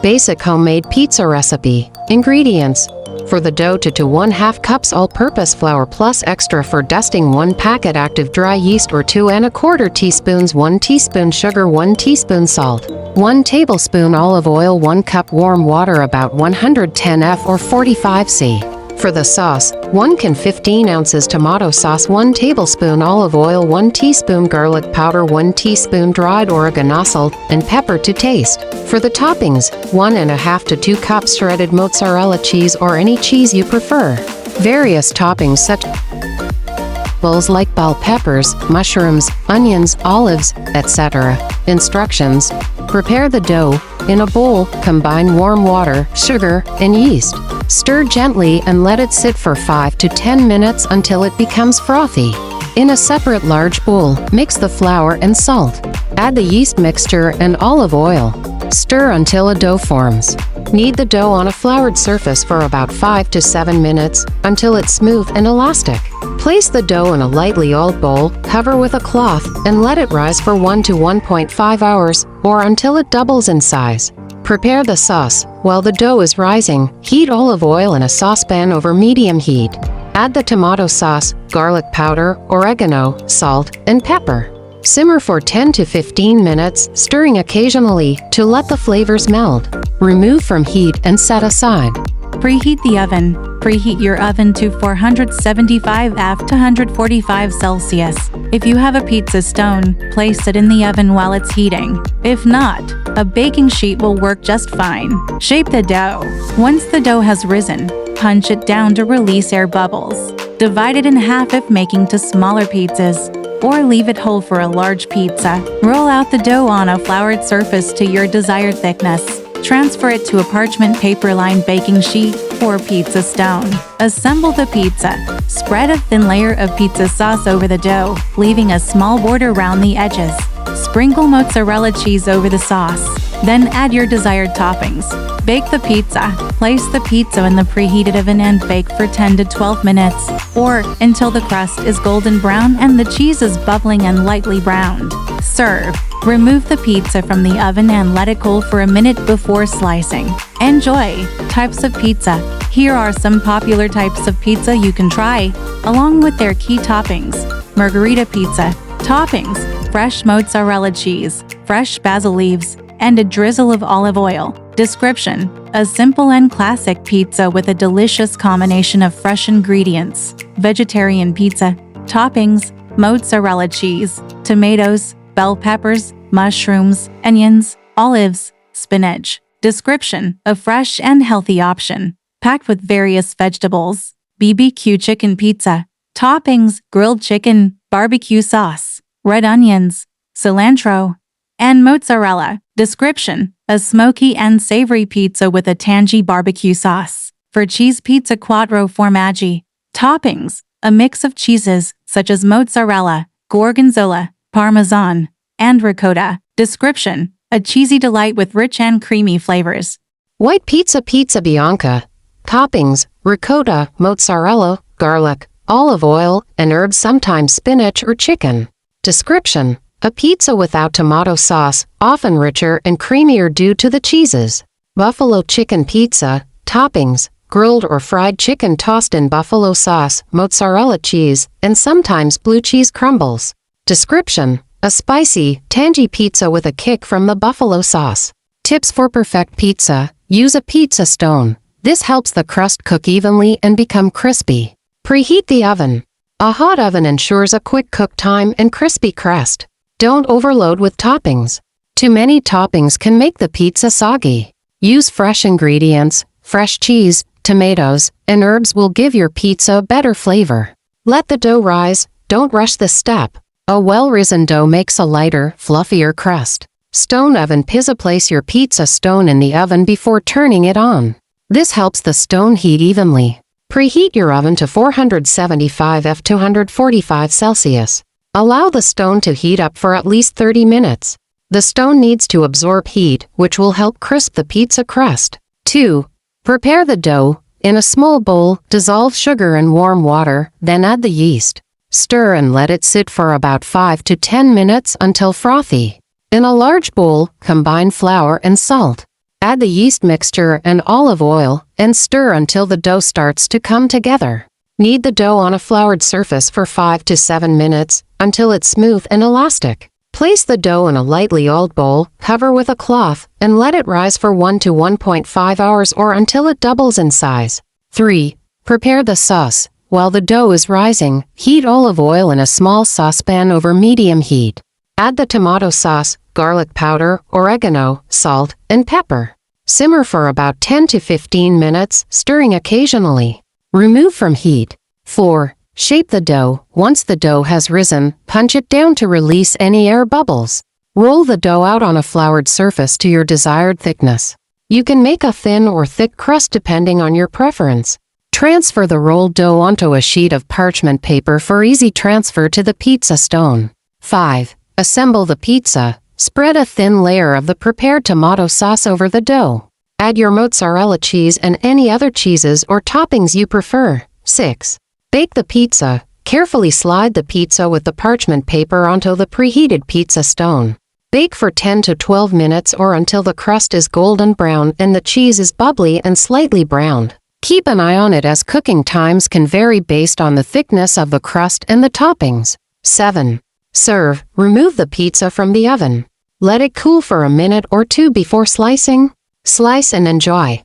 Basic homemade pizza recipe. Ingredients. For the dough, 2 to 1/2 cups all-purpose flour plus extra for dusting, 1 packet active dry yeast or 2¼ teaspoons, 1 teaspoon sugar, 1 teaspoon salt, 1 tablespoon olive oil, 1 cup warm water about 110 F or 45 C. For the sauce, 1 can 15 ounces tomato sauce, 1 tablespoon olive oil, 1 teaspoon garlic powder, 1 teaspoon dried oregano, salt and pepper to taste. For the toppings, 1½ to 2 cups shredded mozzarella cheese or any cheese you prefer. Various toppings such as like bell peppers, mushrooms, onions, olives, etc. Instructions. Prepare the dough. In a bowl, combine warm water, sugar, and yeast. Stir gently and let it sit for 5 to 10 minutes until it becomes frothy. In a separate large bowl, mix the flour and salt. Add the yeast mixture and olive oil. Stir until a dough forms. Knead the dough on a floured surface for about 5 to 7 minutes until it's smooth and elastic. Place the dough in a lightly oiled bowl, cover with a cloth, and let it rise for 1 to 1.5 hours or until it doubles in size. Prepare the sauce. While the dough is rising, heat olive oil in a saucepan over medium heat. Add the tomato sauce, garlic powder, oregano, salt, and pepper. Simmer for 10 to 15 minutes, stirring occasionally to let the flavors meld. Remove from heat and set aside. Preheat the oven. Preheat your oven to 475 F to 145 Celsius. If you have a pizza stone, place it in the oven while it's heating. If not, a baking sheet will work just fine. Shape the dough. Once the dough has risen, punch it down to release air bubbles. Divide it in half if making to smaller pizzas, or leave it whole for a large pizza. Roll out the dough on a floured surface to your desired thickness. Transfer it to a parchment paper-lined baking sheet or pizza stone. Assemble the pizza. Spread a thin layer of pizza sauce over the dough, leaving a small border around the edges. Sprinkle mozzarella cheese over the sauce. Then add your desired toppings. Bake the pizza. Place the pizza in the preheated oven and bake for 10 to 12 minutes, or until the crust is golden brown and the cheese is bubbling and lightly browned. Serve. Remove the pizza from the oven and let it cool for a minute before slicing. Enjoy! Types of pizza. Here are some popular types of pizza you can try, along with their key toppings. Margherita pizza. Toppings: fresh mozzarella cheese, fresh basil leaves, and a drizzle of olive oil. Description: a simple and classic pizza with a delicious combination of fresh ingredients. Vegetarian pizza. Toppings: mozzarella cheese, tomatoes, bell peppers, mushrooms, onions, olives, spinach. Description: a fresh and healthy option, packed with various vegetables. BBQ chicken pizza. Toppings: grilled chicken, barbecue sauce, red onions, cilantro, and mozzarella. Description: a smoky and savory pizza with a tangy barbecue sauce. For cheese pizza quattro formaggi. Toppings: a mix of cheeses such as mozzarella, gorgonzola, parmesan, and ricotta. Description: a cheesy delight with rich and creamy flavors. White pizza pizza bianca. Toppings: ricotta, mozzarella, garlic, olive oil, and herbs, sometimes spinach or chicken. Description: a pizza without tomato sauce, often richer and creamier due to the cheeses. Buffalo chicken pizza. Toppings: grilled or fried chicken tossed in buffalo sauce, mozzarella cheese, and sometimes blue cheese crumbles. Description: a spicy, tangy pizza with a kick from the buffalo sauce. Tips for perfect pizza. Use a pizza stone. This helps the crust cook evenly and become crispy. Preheat the oven. A hot oven ensures a quick cook time and crispy crust. Don't overload with toppings. Too many toppings can make the pizza soggy. Use fresh ingredients. Fresh cheese, tomatoes, and herbs will give your pizza better flavor. Let the dough rise. Don't rush this step. A well-risen dough makes a lighter, fluffier crust. Stone oven pizza. Place your pizza stone in the oven before turning it on. This helps the stone heat evenly. Preheat your oven to 475 F to 145 Celsius. Allow the stone to heat up for at least 30 minutes. The stone needs to absorb heat, which will help crisp the pizza crust. 2. Prepare the dough. In a small bowl, dissolve sugar in warm water, then add the yeast. Stir and let it sit for about 5 to 10 minutes until frothy. In a large bowl, combine flour and salt. Add the yeast mixture and olive oil and stir until the dough starts to come together. Knead the dough on a floured surface for 5 to 7 minutes until it's smooth and elastic. Place the dough in a lightly oiled bowl, cover with a cloth, and let it rise for 1 to 1.5 hours or until it doubles in size. 3. Prepare the sauce. While the dough is rising, heat olive oil in a small saucepan over medium heat. Add the tomato sauce, garlic powder, oregano, salt, and pepper. Simmer for about 10 to 15 minutes, stirring occasionally. Remove from heat. 4. Shape the dough. Once the dough has risen, punch it down to release any air bubbles. Roll the dough out on a floured surface to your desired thickness. You can make a thin or thick crust depending on your preference. Transfer the rolled dough onto a sheet of parchment paper for easy transfer to the pizza stone. 5. Assemble the pizza. Spread a thin layer of the prepared tomato sauce over the dough. Add your mozzarella cheese and any other cheeses or toppings you prefer. 6. Bake the pizza. Carefully slide the pizza with the parchment paper onto the preheated pizza stone. Bake for 10 to 12 minutes or until the crust is golden brown and the cheese is bubbly and slightly browned. Keep an eye on it as cooking times can vary based on the thickness of the crust and the toppings. 7. Serve. Remove the pizza from the oven. Let it cool for a minute or two before slicing. Slice and enjoy.